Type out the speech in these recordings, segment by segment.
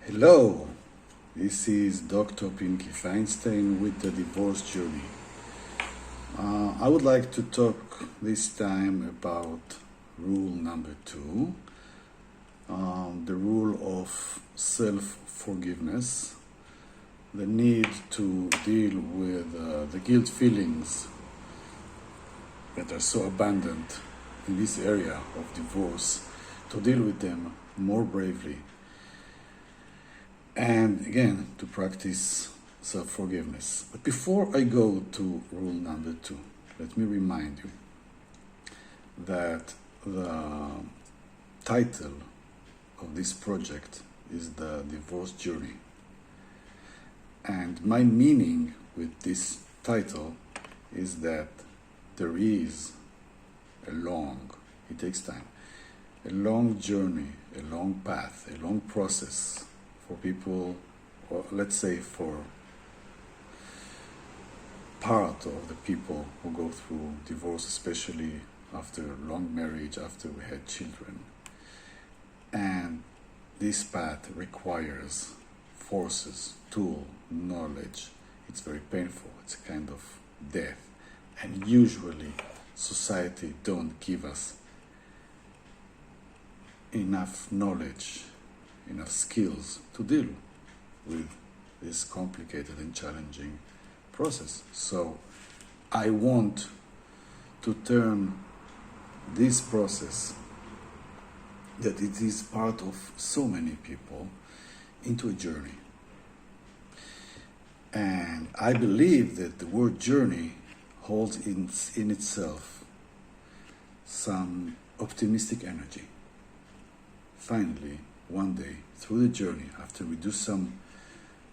Hello, this is Dr. Pinky Feinstein with the Divorce Journey. I would like to talk this time about rule number 2, the rule of self-forgiveness, the need to deal with the guilt feelings that are so abundant in this area of divorce, to deal with them more bravely. And again, to practice self-forgiveness. But before I go to rule number 2, let me remind you that the title of this project is the Divorce Journey. And my meaning with this title is that there is it takes time, a long journey, a long path, a long process for people, or let's say for part of the people who go through divorce, especially after long marriage, after we had children. And this path requires forces, tool, knowledge. It's very painful. It's a kind of death. And usually society don't give us enough knowledge, enough skills to deal with this complicated and challenging process. So I want to turn this process, that it is part of so many people, into a journey. And I believe that the word journey holds in itself some optimistic energy. Finally, one day, through the journey, after we do some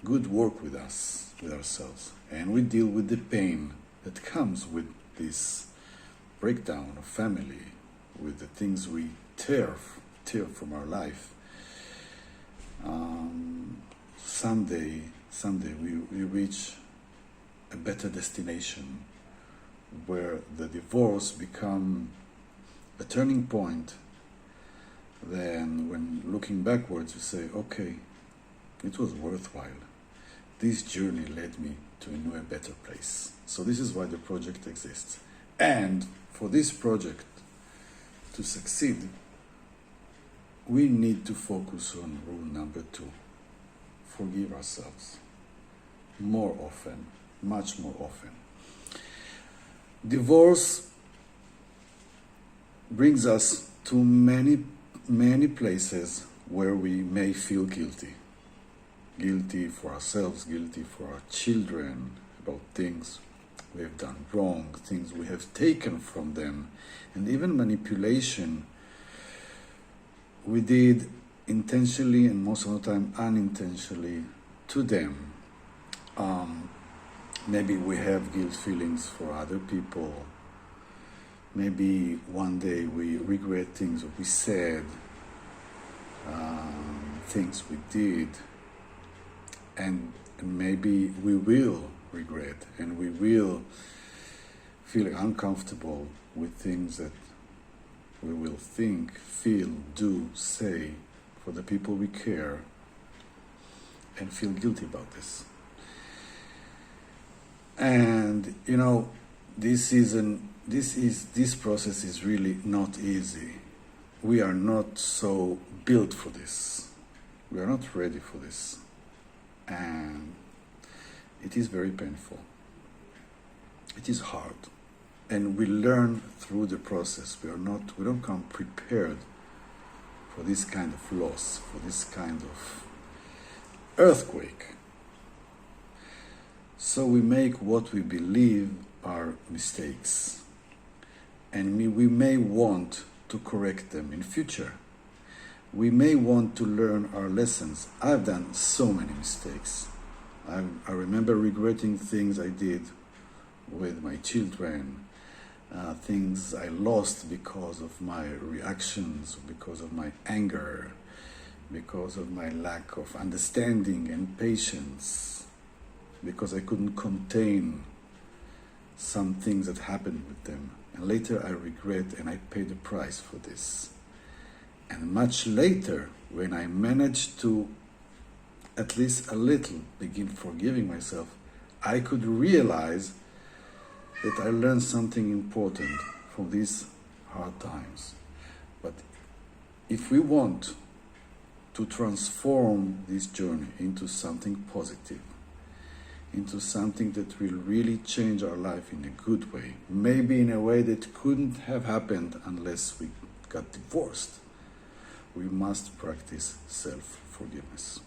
good work with us, with ourselves, and we deal with the pain that comes with this breakdown of family, with the things we tear from our life, someday we reach a better destination where the divorce become a turning point. Then when looking backwards, you say, okay, it was worthwhile. This journey led me to a better place. So this is why the project exists. And for this project to succeed, we need to focus on rule number 2. Forgive ourselves more often, much more often. Divorce brings us to many places where we may feel guilty. Guilty for ourselves, guilty for our children, about things we have done wrong, things we have taken from them, and even manipulation we did intentionally and most of the time unintentionally to them. Maybe we have guilt feelings for other people. Maybe one day we regret things we said, things we did, and maybe we will regret and we will feel uncomfortable with things that we will think, feel, do, say for the people we care, and feel guilty about this. And this process is really not easy. We are not so built for this. We are not ready for this. And it is very painful. It is hard. And we learn through the process. We don't come prepared for this kind of loss, for this kind of earthquake. So we make what we believe are mistakes. And we may want to correct them in future. We may want to learn our lessons. I've done so many mistakes. I remember regretting things I did with my children, things I lost because of my reactions, because of my anger, because of my lack of understanding and patience, because I couldn't contain some things that happened with them. And later I regret and I pay the price for this. And much later, when I managed to at least a little, begin forgiving myself, I could realize that I learned something important from these hard times. But if we want to transform this journey into something positive, into something that will really change our life in a good way, maybe in a way that couldn't have happened unless we got divorced, we must practice self-forgiveness.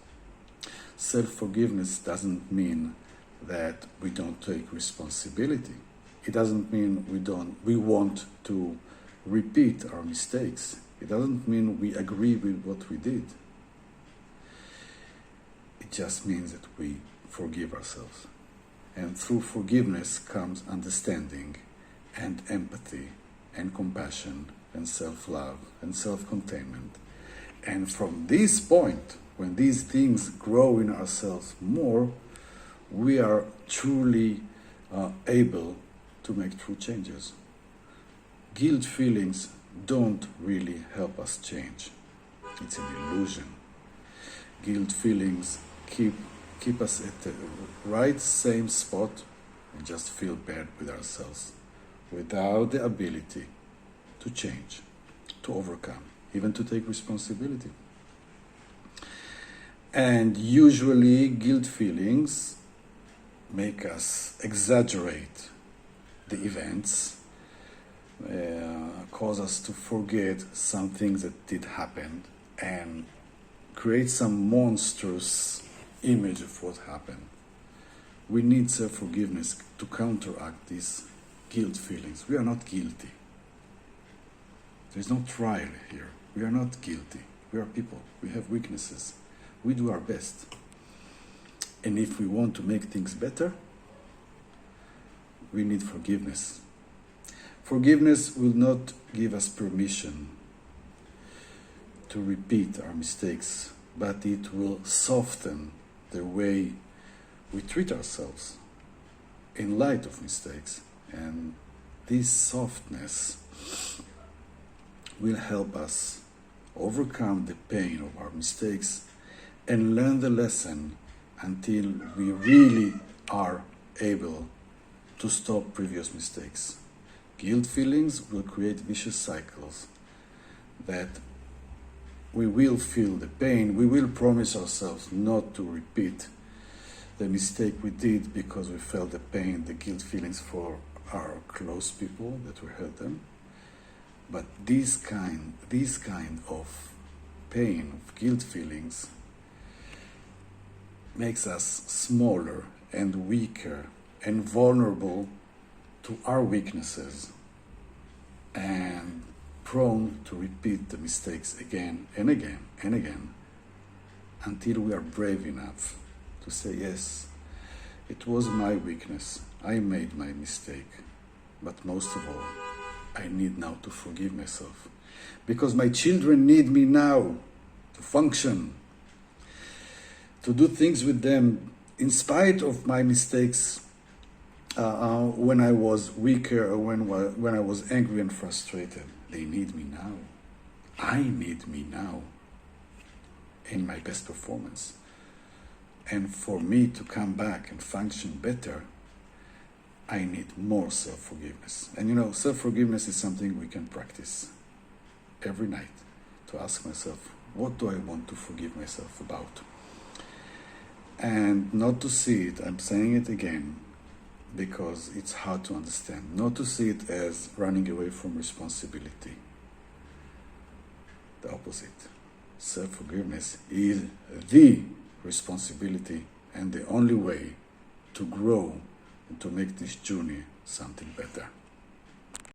Self-forgiveness doesn't mean that we don't take responsibility. It doesn't mean we want to repeat our mistakes. It doesn't mean we agree with what we did. It just means that we forgive ourselves. And through forgiveness comes understanding and empathy and compassion and self-love and self-containment. And from this point, when these things grow in ourselves more, we are truly able to make true changes. Guilt feelings don't really help us change. It's an illusion. Guilt feelings keep us at the right same spot and just feel bad with ourselves without the ability to change, to overcome, even to take responsibility. And usually guilt feelings make us exaggerate the events, cause us to forget some things that did happen and create some monstrous image of what happened. We need self-forgiveness to counteract these guilt feelings. We are not guilty. There's no trial here. We are not guilty. We are people. We have weaknesses. We do our best. And if we want to make things better, we need forgiveness. Forgiveness will not give us permission to repeat our mistakes, but it will soften the way we treat ourselves in light of mistakes. And this softness will help us overcome the pain of our mistakes and learn the lesson until we really are able to stop previous mistakes. Guilt feelings will create vicious cycles that we will feel the pain. We will promise ourselves not to repeat the mistake we did because we felt the pain, the guilt feelings for our close people that we hurt them. But this kind of pain, of guilt feelings, makes us smaller and weaker and vulnerable to our weaknesses and prone to repeat the mistakes again and again and again until we are brave enough to say, yes, it was my weakness, I made my mistake, but most of all, I need now to forgive myself because my children need me now to function, to do things with them in spite of my mistakes when I was weaker or when I was angry and frustrated. They need me now. I need me now in my best performance. And for me to come back and function better, I need more self-forgiveness. And self-forgiveness is something we can practice every night, to ask myself, what do I want to forgive myself about? And not to see it, I'm saying it again, because it's hard to understand, not to see it as running away from responsibility. The opposite. Self-forgiveness is the responsibility and the only way to grow and to make this journey something better.